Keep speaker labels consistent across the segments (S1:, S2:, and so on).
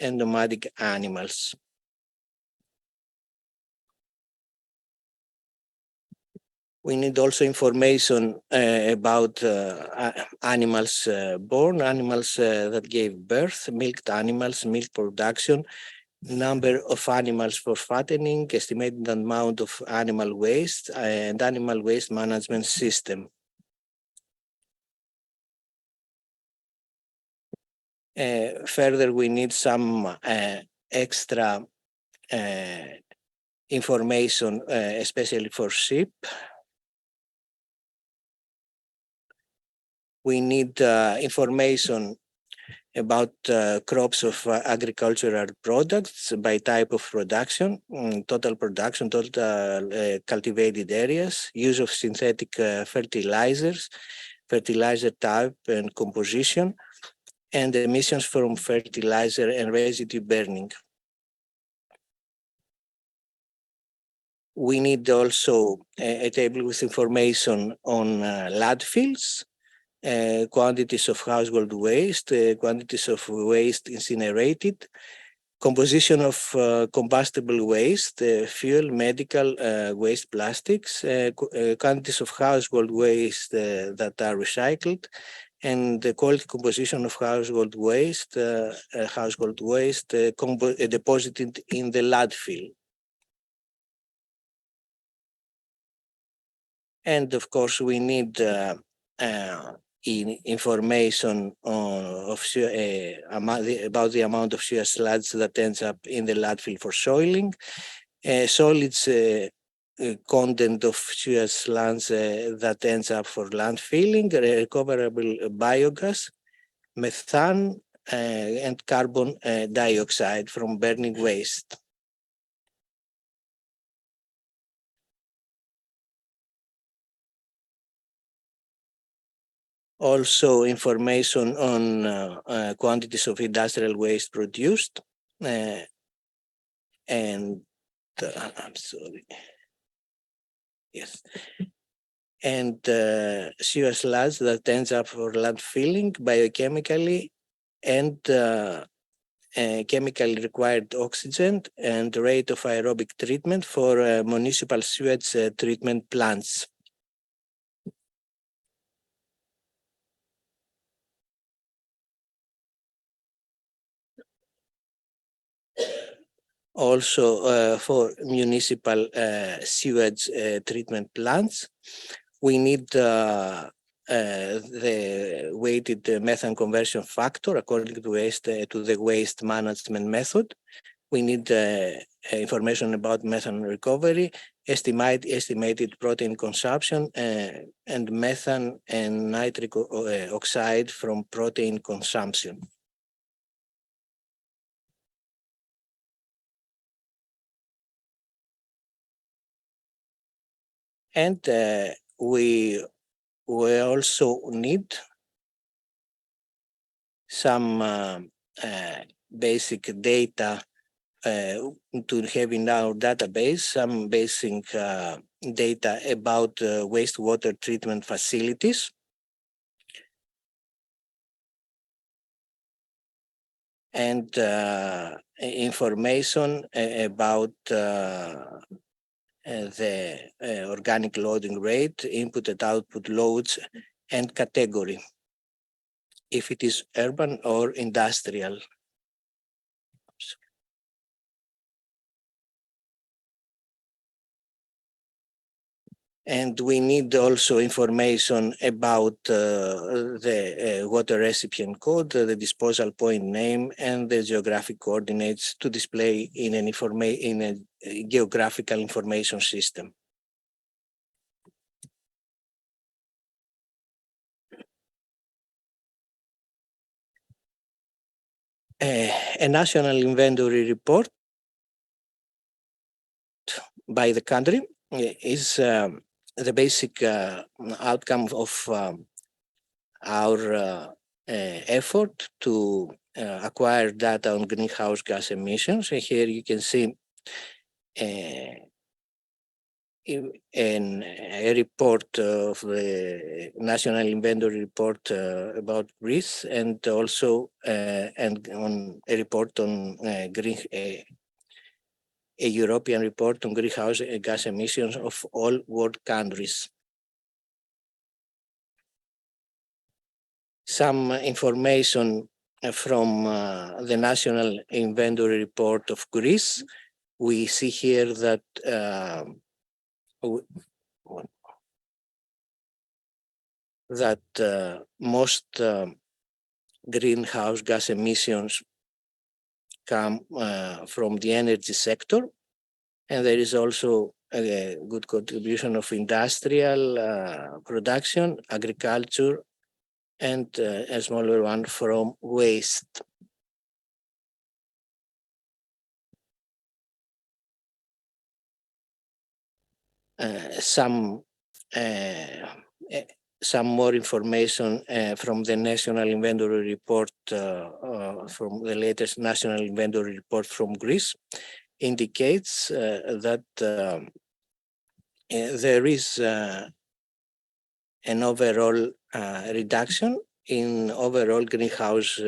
S1: and nomadic animals. We need also information about animals born, animals that gave birth, milked animals, milk production, number of animals for fattening, estimated amount of animal waste, and animal waste management system. Further, we need some extra information, especially for sheep. We need information about crops of agricultural products by type of production, total production, total cultivated areas, use of synthetic fertilizers, fertilizer type and composition, and emissions from fertilizer and residue burning. We need also a table with information on landfills, quantities of household waste, quantities of waste incinerated, composition of combustible waste, fuel, medical waste, plastics, quantities of household waste that are recycled, and the quality composition of household waste deposited in the landfill. And of course, we need information about the amount of sewage sludge that ends up in the landfill for soiling, solids content of sewage sludge that ends up for landfilling, recoverable biogas, methane, and carbon dioxide from burning waste. Also information on quantities of industrial waste produced, and I'm sorry, yes, and sewage sludge that ends up for landfilling biochemically and chemically required oxygen and rate of aerobic treatment for municipal sewage treatment plants. Also, for municipal sewage treatment plants, we need the weighted methane conversion factor according to the waste management method. We need information about methane recovery, estimated protein consumption, and methane and nitric oxide from protein consumption. And we also need some basic data to have in our database, some basic data about wastewater treatment facilities. And information about the organic loading rate, input and output loads, and category, if it is urban or industrial. And we need also information about the water recipient code, the disposal point name, and the geographic coordinates to display in a geographical information system. A national inventory report by the country is the basic outcome of our effort to acquire data on greenhouse gas emissions. And here you can see a report of the National Inventory Report about Greece, and also and on a report on green, a European report on greenhouse gas emissions of all world countries. Some information from the National Inventory Report of Greece. We see here that most greenhouse gas emissions come from the energy sector, and there is also a good contribution of industrial production, agriculture, and a smaller one from waste. Some more information from the National Inventory Report, from the latest National Inventory Report from Greece, indicates that there is an overall reduction in overall greenhouse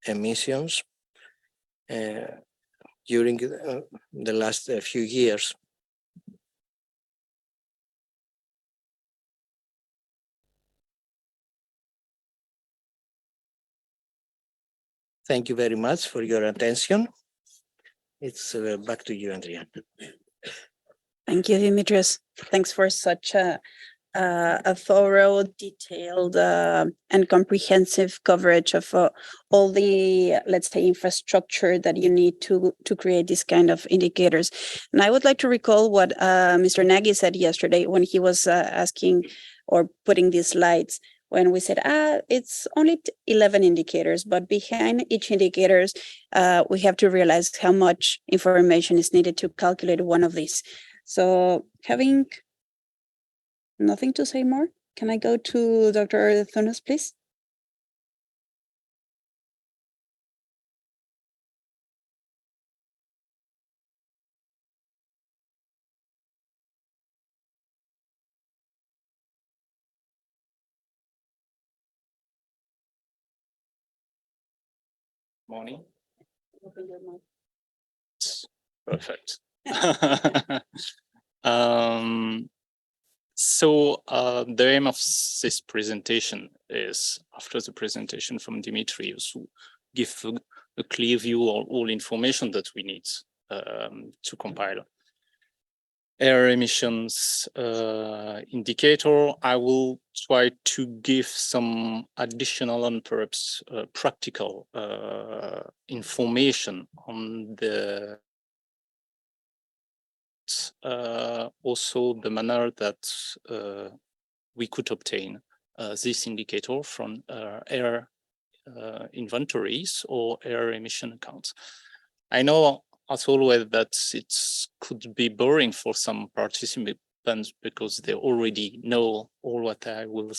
S1: emissions during the last few years. Thank you very much for your attention. It's back to you, Andrea.
S2: Thank you, Dimitris. Thanks for such a thorough, detailed, and comprehensive coverage of all the, let's say, infrastructure that you need to create these kind of indicators. And I would like to recall what Mr. Nagy said yesterday when he was asking or putting these slides, when we said, it's only 11 indicators, but behind each indicators, we have to realize how much information is needed to calculate one of these. So having nothing to say more, can I go to Dr. Thunas, please?
S3: Morning.
S2: Open your mic.
S3: Perfect. So the aim of this presentation is, after the presentation from Dimitrios, to give a clear view of all information that we need to compile air emissions indicator. I will try to give some additional and perhaps practical information on the also the manner that we could obtain this indicator from air inventories or air emission accounts. I know as always that it could be boring for some participants because they already know all what I will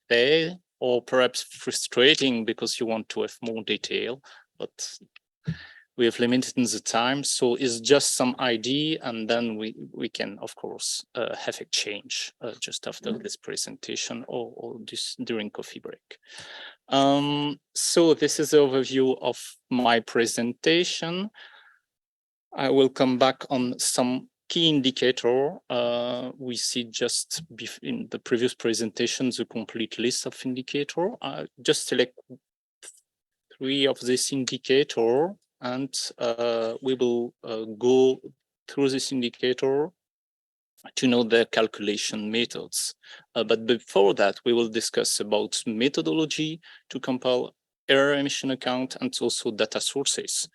S3: say, or perhaps frustrating because you want to have more detail, but we have limited in the time, so it's just some idea, and then we can of course have a change just after this presentation or this during coffee break. So this is the overview of my presentation. I will come back on some key indicator. We see just in the previous presentation the complete list of indicator. Just select 3 of this indicator, and we will go through this indicator to know the calculation methods. But before that, we will discuss about methodology to compile air emission account and also data sources,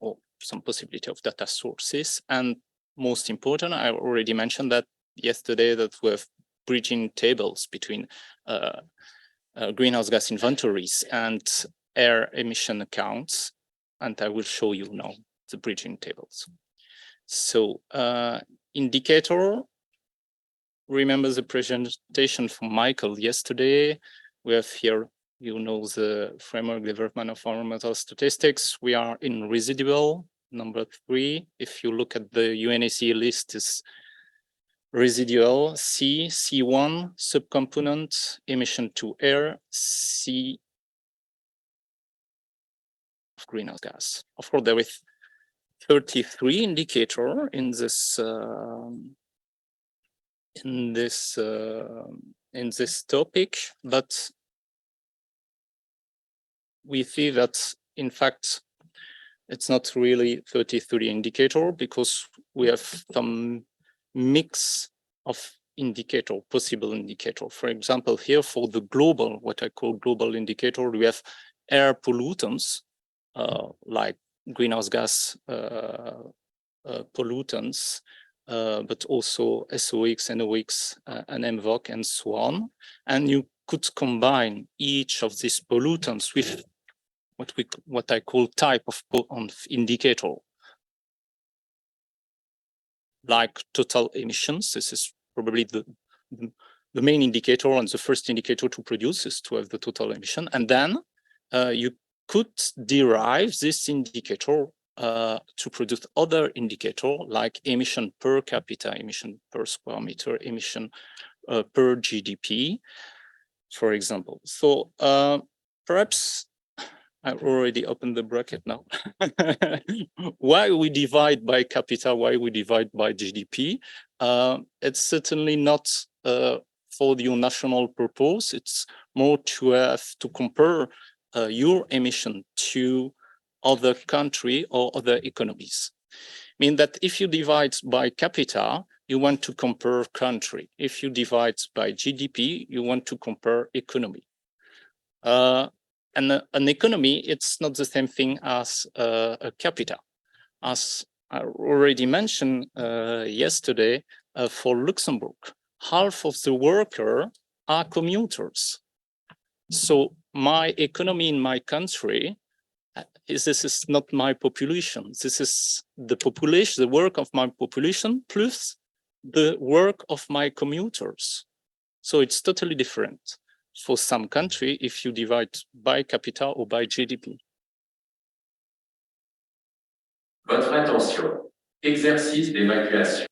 S3: or some possibility of data sources. And most important, I already mentioned that yesterday, that we have bridging tables between greenhouse gas inventories and air emission accounts, and I will show you now the bridging tables. So indicator, remember the presentation from Michael yesterday. We have here, you know, the framework development of environmental statistics. We are in residual number 3, if you look at the UNECE list, is residual, C, C1, subcomponent, emission to air, C of greenhouse gas. Of course, there is 33 indicator in this topic, but we see that in fact it's not really 33 indicator, because we have some mix of possible indicator. For example, here for the global, what I call global indicator, we have air pollutants like greenhouse gas pollutants, but also SOx, NOx, and MVOC, and so on. And you could combine each of these pollutants with what I call type of indicator, like total emissions. This is probably the main indicator, and the first indicator to produce is to have the total emission. And then you could derive this indicator to produce other indicator like emission per capita, emission per square meter, emission per GDP, for example. So perhaps I already opened the bracket now. Why we divide by capita, why we divide by GDP? It's certainly not for your national purpose. It's more to have to compare your emission to other country or other economies. I mean that if you divide by capita, you want to compare country. If you divide by GDP, you want to compare economy. And an economy, it's not the same thing as a capita. As I already mentioned yesterday, for Luxembourg, half of the workers are commuters. So my economy in my country, this is not my population. This is the population, the work of my population, plus the work of my commuters. So it's totally different for some country if you divide by capita or by GDP.
S4: Votre attention. Exercice d'évacuation.